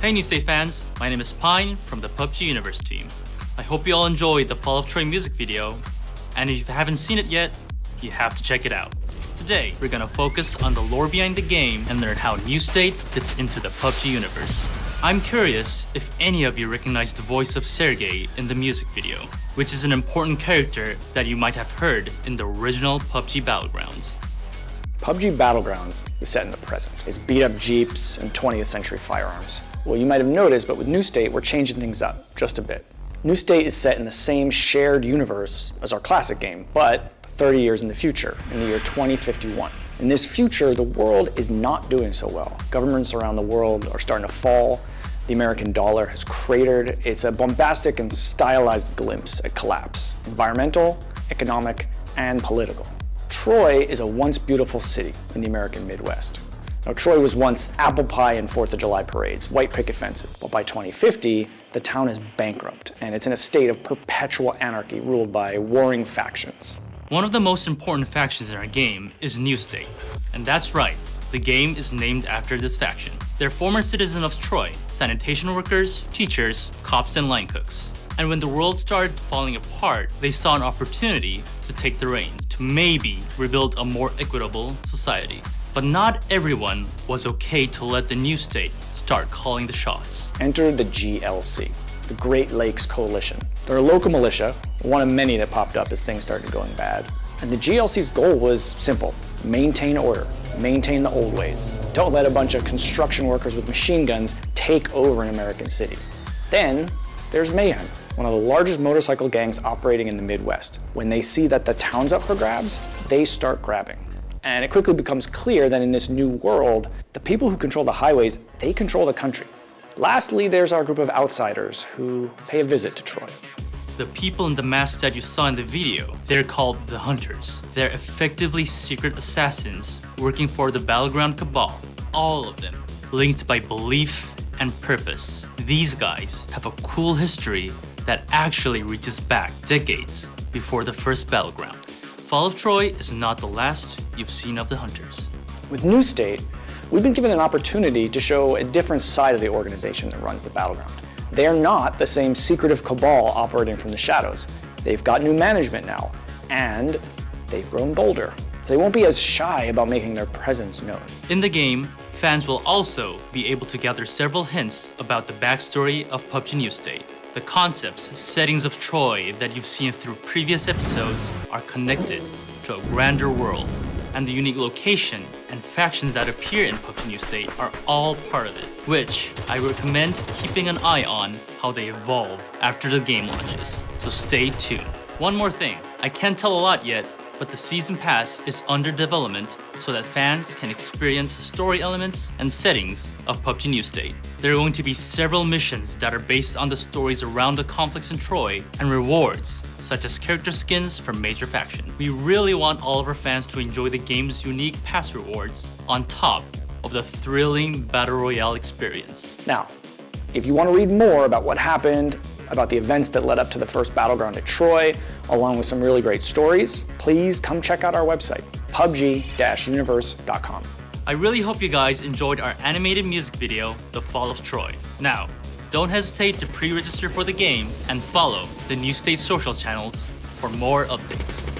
Hey New State fans, my name is Pine from the PUBG Universe team. I hope you all enjoyed the Fall of Troy music video, and if you haven't seen it yet, you have to check it out. Today, we're gonna focus on the lore behind the game and learn how New State fits into the PUBG universe. I'm curious if any of you recognize the voice of Sergey in the music video, which is an important character that you might have heard in the original PUBG Battlegrounds. PUBG Battlegrounds is set in the present. It's beat-up jeeps and 20th century firearms. Well, you might have noticed, but with New State, we're changing things up just a bit. New State is set in the same shared universe as our classic game, but 30 years in the future, in the year 2051. In this future, the world is not doing so well. Governments around the world are starting to fall. The American dollar has cratered. It's a bombastic and stylized glimpse at collapse, environmental, economic, and political. Troy is a once beautiful city in the American Midwest. Now, Troy was once apple pie and 4th of July parades, white picket fences, but by 2050, the town is bankrupt, and it's in a state of perpetual anarchy ruled by warring factions. One of the most important factions in our game is New State, and that's right, the game is named after this faction. They're former citizens of Troy, sanitation workers, teachers, cops, and line cooks. And when the world started falling apart, they saw an opportunity to take the reins, to maybe rebuild a more equitable society. But not everyone was okay to let the New State start calling the shots. Enter the GLC, the Great Lakes Coalition. They're a local militia, one of many that popped up as things started going bad. And the GLC's goal was simple: maintain order, maintain the old ways. Don't let a bunch of construction workers with machine guns take over an American city. Then there's Mayhem, one of the largest motorcycle gangs operating in the Midwest. When they see that the town's up for grabs, they start grabbing. And it quickly becomes clear that in this new world, the people who control the highways, they control the country. Lastly, there's our group of outsiders who pay a visit to Troy. The people in the masks that you saw in the video, they're called the Hunters. They're effectively secret assassins working for the Battleground Cabal, all of them linked by belief and purpose. These guys have a cool history that actually reaches back decades before the first Battleground. Fall of Troy is not the last you've seen of the Hunters. With New State, we've been given an opportunity to show a different side of the organization that runs the Battleground. They're not the same secretive cabal operating from the shadows. They've got new management now, and they've grown bolder. So they won't be as shy about making their presence known. In the game, fans will also be able to gather several hints about the backstory of PUBG New State. The concepts, settings of Troy that you've seen through previous episodes are connected to a grander world, and the unique location and factions that appear in PUBG New State are all part of it, which I recommend keeping an eye on how they evolve after the game launches, so stay tuned. One more thing, I can't tell a lot yet, but the Season Pass is under development so that fans can experience story elements and settings of PUBG New State. There are going to be several missions that are based on the stories around the conflicts in Troy, and rewards such as character skins from major factions. We really want all of our fans to enjoy the game's unique pass rewards on top of the thrilling Battle Royale experience. Now, if you want to read more about what happened, about the events that led up to the first Battleground at Troy, along with some really great stories, please come check out our website, pubg-universe.com. I really hope you guys enjoyed our animated music video, The Fall of Troy. Now, don't hesitate to pre-register for the game and follow the New State social channels for more updates.